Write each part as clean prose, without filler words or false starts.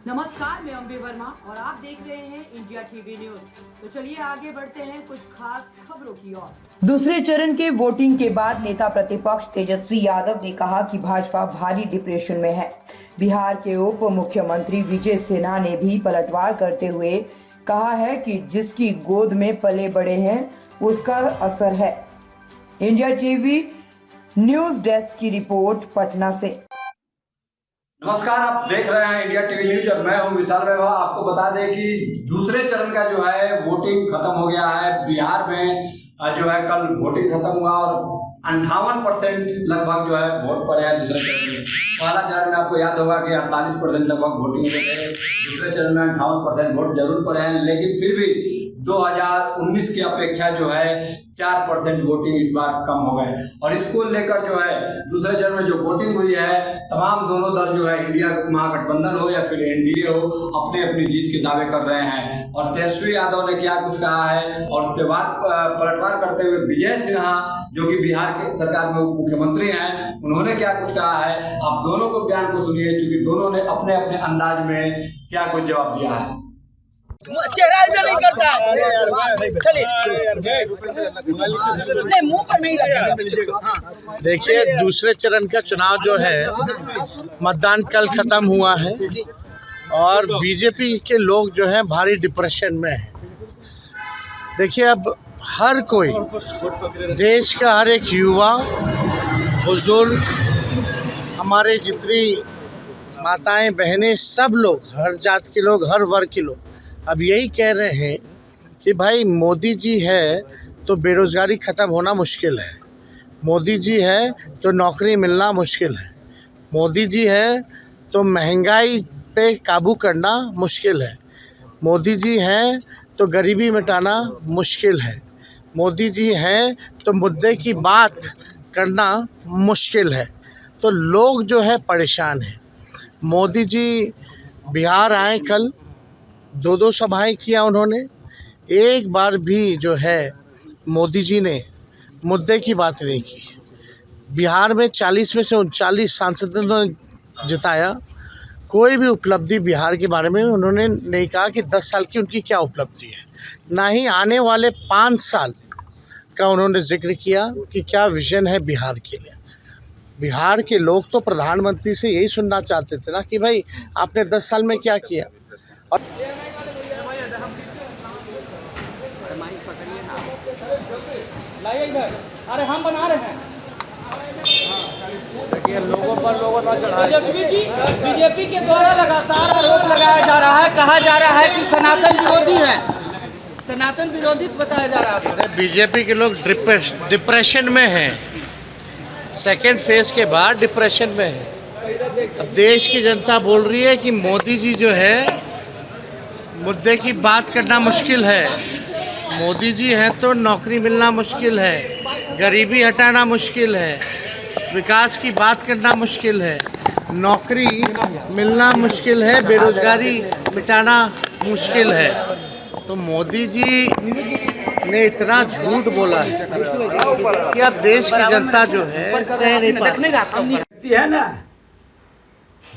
नमस्कार, मैं अम्बे वर्मा और आप देख रहे हैं इंडिया टीवी न्यूज। तो चलिए आगे बढ़ते हैं कुछ खास खबरों की ओर। दूसरे चरण के वोटिंग के बाद नेता प्रतिपक्ष तेजस्वी यादव ने कहा कि भाजपा भारी डिप्रेशन में है। बिहार के उप मुख्यमंत्री विजय सिन्हा ने भी पलटवार करते हुए कहा है कि जिसकी गोद में पले बड़े हैं उसका असर है। इंडिया टीवी न्यूज डेस्क की रिपोर्ट पटना से। नमस्कार, आप देख रहे हैं इंडिया टीवी न्यूज और मैं हूं विशाल वैभव। आपको बता दें कि दूसरे चरण का जो है वोटिंग खत्म हो गया है। बिहार में जो है कल वोटिंग खत्म हुआ और 58% लगभग जो है वोट पड़े हैं दूसरे चरण में। पहला चरण में आपको याद होगा कि 48% लगभग वोटिंग हुए थे। दूसरे चरण में 58% वोट जरूर पड़े हैं, लेकिन फिर भी 2019 की अपेक्षा जो है 4% वोटिंग इस बार कम हो गए। और इसको लेकर जो है दूसरे चरण में जो वोटिंग हुई है, तमाम दोनों दल जो है इंडिया महागठबंधन हो या फिर एनडीए हो, अपने अपनी जीत के दावे कर रहे हैं। और तेजस्वी यादव ने क्या कुछ कहा है और उसके बाद पलटवार करते हुए विजय सिन्हा जो कि बिहार के सरकार में मुख्यमंत्री हैं, उन्होंने क्या कुछ कहा है, आप दोनों को बयान को सुनिए, क्योंकि दोनों ने अपने अपने अंदाज में क्या कुछ जवाब दिया है। चेहरा ऐसा नहीं करता, चलिए नहीं मुंह पर नहीं लगा। देखिए, दूसरे चरण का चुनाव जो है, मतदान कल खत्म हुआ है और बीजेपी के लोग जो हैं भारी डिप्रेशन में हैं। देखिए, अब हर कोई, देश का हर एक युवा, बुजुर्ग, हमारे जितनी माताएं बहनें, सब लोग, हर जात के लोग, हर वर्ग के लोग अब यही कह रहे हैं कि भाई मोदी जी है तो बेरोज़गारी ख़त्म होना मुश्किल है, मोदी जी है तो नौकरी मिलना मुश्किल है, मोदी जी है तो महंगाई पे काबू करना मुश्किल है, मोदी जी हैं तो गरीबी मिटाना मुश्किल है, मोदी जी हैं तो मुद्दे की बात करना मुश्किल है। तो लोग जो है परेशान हैं। मोदी जी बिहार आए, कल 2 सभाएं किया उन्होंने, एक बार भी जो है मोदी जी ने मुद्दे की बात नहीं की। बिहार में 40 में से 39 सांसदों ने जिताया, कोई भी उपलब्धि बिहार के बारे में उन्होंने नहीं कहा कि 10 साल की उनकी क्या उपलब्धि है, ना ही आने वाले 5 साल का उन्होंने जिक्र किया कि क्या विजन है बिहार के लिए। बिहार के लोग तो प्रधानमंत्री से यही सुनना चाहते थे ना कि भाई आपने 10 साल में क्या किया। और अरे हम बना रहे हैं। देखिए, लोगों पर लोगों पर चढ़ा। तेजस्वी जी, बीजेपी के द्वारा लगातार आरोप लगाया जा रहा है, कहा जा रहा है कि सनातन विरोधी हैं, सनातन विरोधी बताया जा रहा है। बीजेपी के लोग डिप्रेशन में हैं, सेकेंड फेज के बाद डिप्रेशन में है। अब देश की जनता बोल रही है कि मोदी जी जो है मुद्दे की बात करना मुश्किल है, मोदी जी हैं तो नौकरी मिलना मुश्किल है, गरीबी हटाना मुश्किल है, विकास की बात करना मुश्किल है, नौकरी मिलना मुश्किल है, बेरोजगारी मिटाना मुश्किल है। तो मोदी जी ने इतना झूठ बोला है कि अब देश की जनता जो है सह नहीं पाती है ना।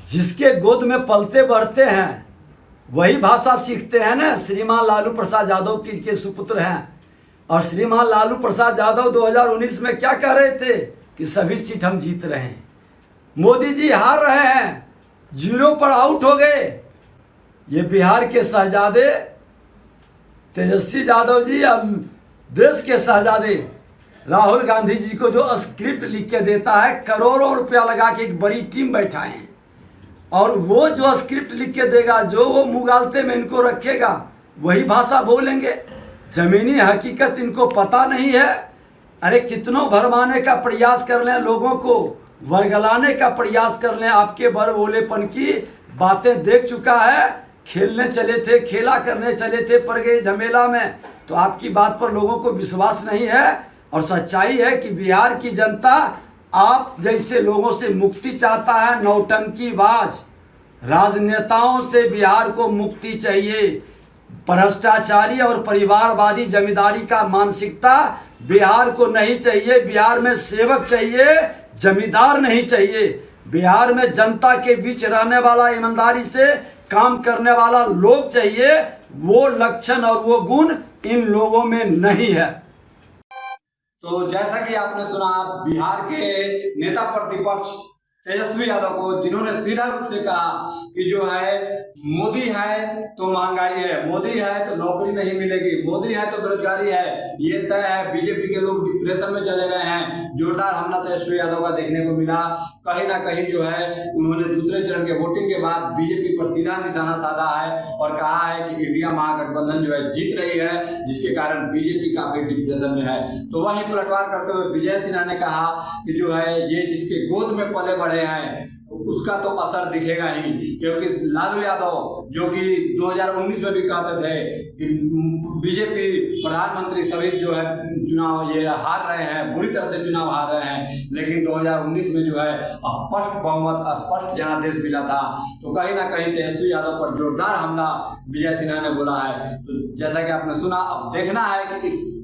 जिसके गोद में पलते बढ़ते हैं वही भाषा सीखते हैं ना। श्रीमान लालू प्रसाद यादव के सुपुत्र हैं और श्रीमान लालू प्रसाद यादव 2019 में क्या कह रहे थे कि सभी सीट हम जीत रहे हैं। मोदी जी हार रहे हैं, 0 पर आउट हो गए। ये बिहार के शहजादे तेजस्वी यादव जी और देश के शहजादे राहुल गांधी जी को जो स्क्रिप्ट लिख के देता है, करोड़ों रुपया लगा के एक बड़ी टीम बैठाए हैं और वो जो स्क्रिप्ट लिख के देगा, जो वो मुगालते में इनको रखेगा, वही भाषा बोलेंगे। जमीनी हकीकत इनको पता नहीं है। अरे कितनों भरमाने का प्रयास कर लें, लोगों को वर्गलाने का प्रयास कर लें, आपके बड़बोलेपन की बातें देख चुका है। खेलने चले थे, खेला करने चले थे, पड़ गए झमेला में, तो आपकी बात पर लोगों को विश्वास नहीं है। और सच्चाई है कि बिहार की जनता आप जैसे लोगों से मुक्ति चाहता है। नौटंकीबाज राजनेताओं से बिहार को मुक्ति चाहिए। भ्रष्टाचारी और परिवारवादी जमींदारी का मानसिकता बिहार को नहीं चाहिए। बिहार में सेवक चाहिए, जमींदार नहीं चाहिए। बिहार में जनता के बीच रहने वाला ईमानदारी से काम करने वाला लोग चाहिए। वो लक्षण और वो गुण इन लोगों में नहीं है। तो जैसा कि आपने सुना बिहार के नेता प्रतिपक्ष तेजस्वी यादव को, जिन्होंने सीधा रूप से कहा कि जो है मोदी है तो महंगाई है, मोदी है तो नौकरी नहीं मिलेगी, मोदी है तो बेरोजगारी है, ये तय है। बीजेपी के लोग डिप्रेशन में चले गए हैं। जोरदार हमला तेजस्वी यादव का देखने को मिला। कहीं ना कहीं जो है उन्होंने दूसरे चरण के वोटिंग के बाद बीजेपी पर सीधा निशाना साधा है और कहा है कि इंडिया महागठबंधन जो है जीत रही है, जिसके कारण बीजेपी काफी डिप्रेशन में है। तो वहीं पलटवार करते हुए विजय सिन्हा ने कहा कि जो है ये जिसके गोद में पले बड़े हैं उसका तो असर दिखेगा ही, क्योंकि लालू यादव जो कि 2019 में भी कहते थे कि बीजेपी प्रधानमंत्री सभी जो है चुनाव ये हार रहे हैं, बुरी तरह से चुनाव हार रहे हैं, लेकिन 2019 में जो है स्पष्ट बहुमत, स्पष्ट जनादेश मिला था। तो कहीं ना कहीं तेजस्वी यादव पर जोरदार हमला विजय सिन्हा ने बोला है। तो जैसा कि आपने सुना, अब देखना है कि इस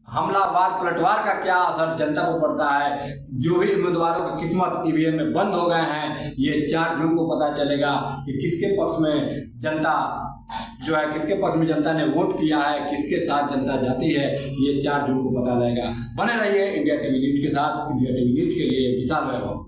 हमलावार पलटवार का क्या असर जनता को पड़ता है। जो भी उम्मीदवारों की किस्मत ईवीएम में बंद हो गए हैं, ये 4 जून को पता चलेगा कि किसके पक्ष में जनता जो है, किसके पक्ष में जनता ने वोट किया है, किसके साथ जनता जाती है, ये 4 जून को पता लगेगा। बने रहिए इंडिया टीवी न्यूज के साथ। इंडिया टीवी न्यूज के लिए विशाल वैभव।